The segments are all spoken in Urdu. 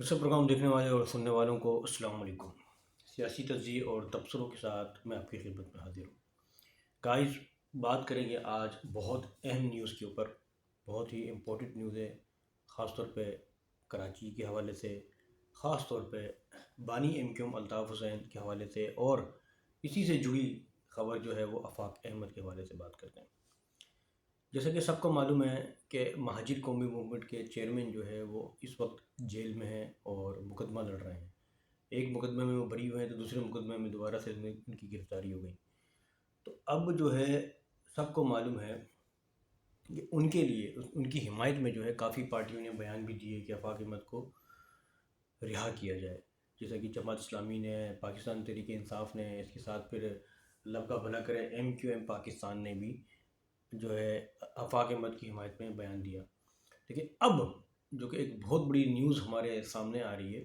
دوسرا پروگرام دیکھنے والے اور سننے والوں کو السلام علیکم۔ سیاسی تجزیے اور تبصروں کے ساتھ میں آپ کی خدمت میں حاضر ہوں۔ گائز، بات کریں گے آج بہت اہم نیوز کے اوپر، بہت ہی امپورٹنٹ نیوز ہے، خاص طور پہ کراچی کے حوالے سے، خاص طور پہ بانی M Q M Altaf Hussain کے حوالے سے، اور اسی سے جڑی خبر جو ہے وہ آفاق احمد کے حوالے سے بات کرتے ہیں۔ جیسا کہ سب کو معلوم ہے کہ مہاجر قومی موومنٹ کے چیئرمین جو ہے وہ اس وقت جیل میں ہیں اور مقدمہ لڑ رہے ہیں۔ ایک مقدمے میں وہ بری ہوئے ہیں تو دوسرے مقدمے میں دوبارہ سے ان کی گرفتاری ہو گئی۔ تو اب جو ہے سب کو معلوم ہے کہ ان کے لیے ان کی حمایت میں جو ہے کافی پارٹیوں نے بیان بھی دیے کہ آفاق احمد کو رہا کیا جائے، جیسا کہ جماعت اسلامی نے، پاکستان تحریک انصاف نے، اس کے ساتھ پھر اللہ کا بھلا کرے ایم کیو ایم پاکستان نے بھی جو ہے آفاق احمد کی حمایت میں بیان دیا۔ لیکن اب جو کہ ایک بہت بڑی نیوز ہمارے سامنے آ رہی ہے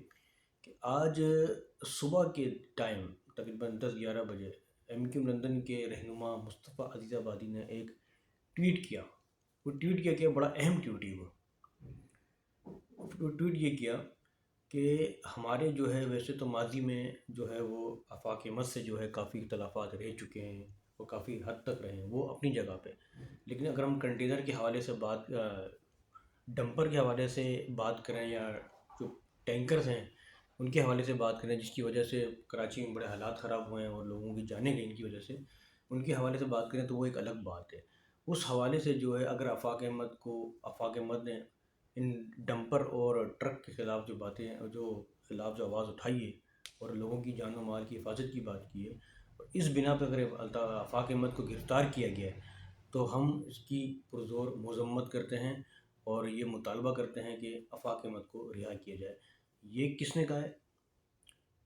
کہ آج صبح کے ٹائم تقریباً 10-11 بجے ایم کیو لندن کے رہنما مصطفیٰ عزیز آبادی نے ایک ٹویٹ کیا۔ وہ ٹویٹ کیا کہ بڑا اہم ٹویٹ ہی وہ ٹویٹ یہ کیا کہ ہمارے جو ہے ویسے تو ماضی میں جو ہے وہ آفاق احمد سے جو ہے کافی اختلافات رہ چکے ہیں، وہ کافی حد تک رہے ہیں، وہ اپنی جگہ پہ، لیکن اگر ہم کنٹینر کے حوالے سے بات، ڈمپر کے حوالے سے بات کریں، یا جو ٹینکرز ہیں ان کے حوالے سے بات کریں جس کی وجہ سے کراچی میں بڑے حالات خراب ہوئے ہیں اور لوگوں کی جانیں گئی ان کی وجہ سے، ان کے حوالے سے بات کریں تو وہ ایک الگ بات ہے۔ اس حوالے سے جو ہے اگر آفاق احمد نے ان ڈمپر اور ٹرک کے خلاف جو باتیں، جو خلاف جو آواز اٹھائی ہے اور لوگوں کی جان و مال کی حفاظت کی بات کی ہے، اور اس بنا پہ اگر آفاق احمد کو گرفتار کیا گیا ہے تو ہم اس کی پرزور مذمت کرتے ہیں اور یہ مطالبہ کرتے ہیں کہ آفاق احمد کو رہا کیا جائے۔ یہ کس نے کہا ہے؟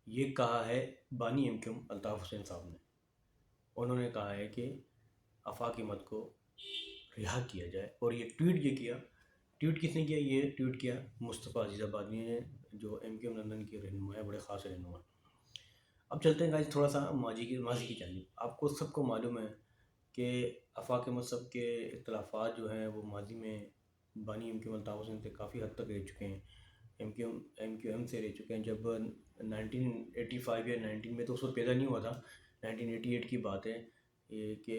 یہ کہا ہے بانی M Q M Altaf Hussain صاحب نے۔ انہوں نے کہا ہے کہ آفاق احمد کو رہا کیا جائے، اور یہ ٹویٹ کس نے کیا؟ یہ ٹویٹ کیا مصطفیٰ عزیز آبادی نے، جو ایم کیو ایم لندن کے رہنما ہیں، بڑے خاص رہنما ہیں۔ اب چلتے ہیں گائز تھوڑا سا ماضی کی جانب۔ آپ کو سب کو معلوم ہے کہ آفاق احمد صاحب کے اختلافات جو ہیں وہ ماضی میں بانی M Q M Altaf Hussain سے کافی حد تک رہ چکے ہیں، ایم کیو ایم سے رہ چکے ہیں۔ جب 1985 یا 19 میں تو اس وقت پیدا نہیں ہوا تھا، 1988 کی بات ہے یہ کہ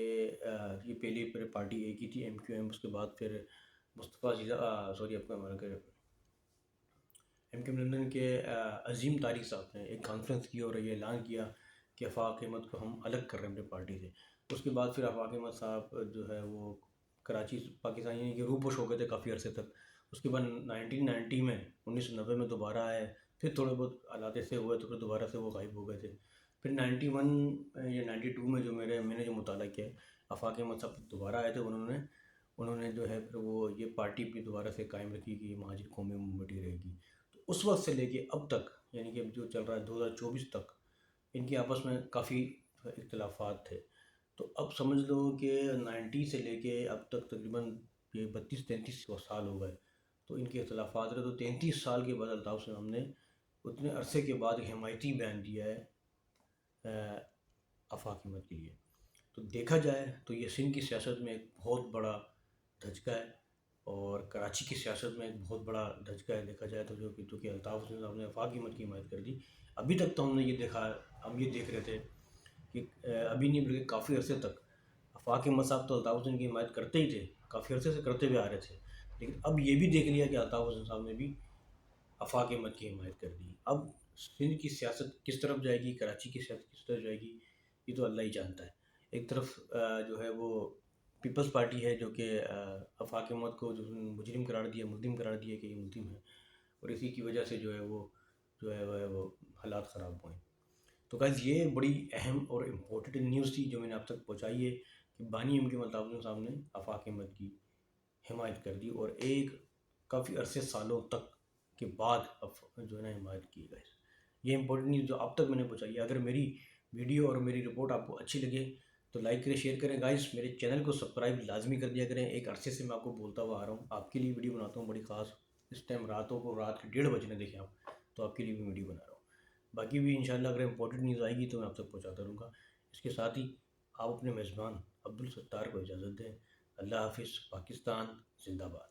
یہ پہلی پارٹی ایک ہی تھی ایم کیو ایم۔ اس کے بعد پھر مصطفیٰ عزیز ایم کیو ایم لندن کے عظیم طارق صاحب نے ایک کانفرنس کی اور یہ اعلان کیا کہ آفاق احمد کو ہم الگ کر رہے ہیں اپنے پارٹی سے۔ اس کے بعد پھر آفاق احمد صاحب جو ہے وہ کراچی پاکستانی کے روپوش ہو گئے تھے کافی عرصے تک۔ اس کے بعد 1990 میں 1990 میں دوبارہ آئے، پھر تھوڑے بہت حالات ایسے ہوئے تو پھر دوبارہ سے وہ غائب ہو گئے تھے۔ پھر 91 یا 92 میں جو میں نے جو مطالعہ کیا، آفاق احمد صاحب دوبارہ آئے تھے، انہوں نے جو ہے پھر وہ یہ پارٹی بھی دوبارہ سے قائم رکھی کہ مہاجر قومی موومنٹ ہی رہے گی۔ تو اس وقت سے لے کے اب تک، یعنی کہ اب جو چل رہا ہے 2024 تک، ان کے آپس میں کافی اختلافات تھے۔ تو اب سمجھ لو کہ 90 سے لے کے اب تک تقریباً یہ 32-33 سال ہو گئے، تو ان کے اختلافات رہے۔ تو 33 سال کے بعد الطاف صاحب نے اتنے عرصے کے بعد ایک حمایتی بیان دیا ہے آفاق احمد کے لیے۔ تو دیکھا جائے تو یہ سندھ کی سیاست میں ایک بہت بڑا دھچکا ہے، اور کراچی کی سیاست میں ایک بہت بڑا دھچکا ہے دیکھا جائے تو، جو کہ الطاف حسین صاحب نے آفاق احمد کی حمایت کر دی۔ ابھی تک تو ہم نے یہ دیکھا، ہم یہ دیکھ رہے تھے کہ ابھی نہیں بلکہ کافی عرصے تک آفاق احمد صاحب تو الطاف حسین کی حمایت کرتے ہی تھے، کافی عرصے سے کرتے ہوئے آ رہے تھے، لیکن اب یہ بھی دیکھ لیا کہ الطاف حسین صاحب نے بھی آفاق احمد کی حمایت کر دی۔ اب سندھ کی سیاست کس طرف جائے گی، کراچی کی سیاست کس طرف جائے گی، یہ تو اللہ ہی جانتا ہے۔ ایک طرف جو ہے وہ پیپلز پارٹی ہے جو کہ آفاق احمد کو جو مجرم قرار دیا، ملزم قرار دیا کہ یہ ملزم ہے، اور اسی کی وجہ سے جو ہے وہ حالات خراب ہوئے۔ تو گائز یہ بڑی اہم اور امپورٹنٹ نیوز تھی جو میں نے اب تک پہنچائی ہے کہ بانی M Q M Altaf Hussain صاحب نے آفاق احمد کی حمایت کر دی، اور ایک کافی عرصے سالوں تک کے بعد اب جو ہے نا حمایت کی گئی۔ یہ امپورٹنٹ نیوز جو اب تک میں نے پہنچائی ہے۔ اگر میری ویڈیو اور میری رپورٹ آپ کو اچھی لگے تو لائک کریں، شیئر کریں۔ گائز میرے چینل کو سبسکرائب لازمی کر دیا کریں۔ ایک عرصے سے میں آپ کو بولتا ہوا آ رہا ہوں، آپ کے لیے ویڈیو بناتا ہوں بڑی خاص، اس ٹائم رات کے 1:30 بجنے دیکھیں آپ، تو آپ کے لیے بھی ویڈیو بنا رہا ہوں۔ باقی بھی انشاءاللہ اگر امپورٹنٹ نیوز آئے گی تو میں آپ تک پہنچاتا رہوں گا۔ اس کے ساتھ ہی آپ اپنے میزبان عبدالستار کو اجازت دیں۔ اللہ حافظ۔ پاکستان زندہ باد۔